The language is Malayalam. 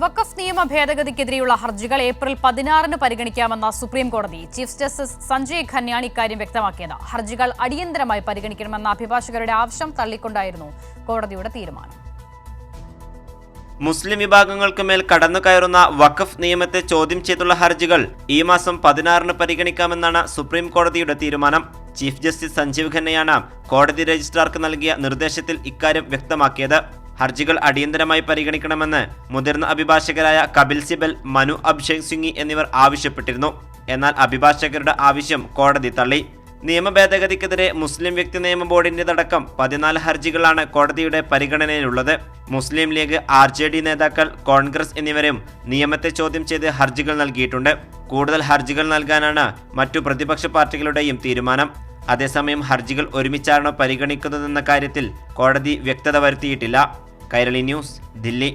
വഖഫ് നിയമ ഭേദഗതിക്കെതിരെയുള്ള ഹർജികൾ ഏപ്രിൽ 16 പരിഗണിക്കാമെന്ന സുപ്രീം കോടതി. ചീഫ് ജസ്റ്റിസ് സഞ്ജയ് ഖന്നയാണ് ഇക്കാര്യം വ്യക്തമാക്കിയത്. ഹർജികൾ അടിയന്തരമായി പരിഗണിക്കണമെന്ന അഭിഭാഷകരുടെ ആവശ്യം തള്ളിക്കൊണ്ടായിരുന്നു കോടതിയുടെ തീരുമാനം. മുസ്ലിം വിഭാഗങ്ങൾക്ക് മേൽ കടന്നുകയറുന്ന വഖഫ് നിയമത്തെ ചോദ്യം ചെയ്തുള്ള ഹർജികൾ ഈ മാസം 16 പരിഗണിക്കാമെന്നാണ് സുപ്രീം കോടതിയുടെ തീരുമാനം. ചീഫ് ജസ്റ്റിസ് സഞ്ജീവ് ഖന്നയാണ് കോടതി രജിസ്ട്രാർക്ക് നൽകിയ നിർദ്ദേശത്തിൽ ഇക്കാര്യം വ്യക്തമാക്കിയത്. ഹർജികൾ അടിയന്തരമായി പരിഗണിക്കണമെന്ന് മുതിർന്ന അഭിഭാഷകരായ കപിൽ സിബൽ, മനു അഭിഷേക് സിംഗ് എന്നിവർ ആവശ്യപ്പെട്ടിരുന്നു. എന്നാൽ അഭിഭാഷകരുടെ ആവശ്യം കോടതി തള്ളി. നിയമ ഭേദഗതിക്കെതിരെ മുസ്ലിം വ്യക്തി നിയമ ബോർഡിന്റേതടക്കം 14 ഹർജികളാണ് കോടതിയുടെ പരിഗണനയിലുള്ളത്. മുസ്ലിം ലീഗ്, RJD നേതാക്കൾ, കോൺഗ്രസ് എന്നിവരും നിയമത്തെ ചോദ്യം ചെയ്ത് ഹർജികൾ നൽകിയിട്ടുണ്ട്. കൂടുതൽ ഹർജികൾ നൽകാനാണ് മറ്റു പ്രതിപക്ഷ പാർട്ടികളുടെയും തീരുമാനം. അതേസമയം ഹർജികൾ ഒരുമിച്ചാണോ പരിഗണിക്കുന്നതെന്ന കാര്യത്തിൽ കോടതി വ്യക്തത വരുത്തിയിട്ടില്ല. കൈരളി ന്യൂസ്, ദില്ലി.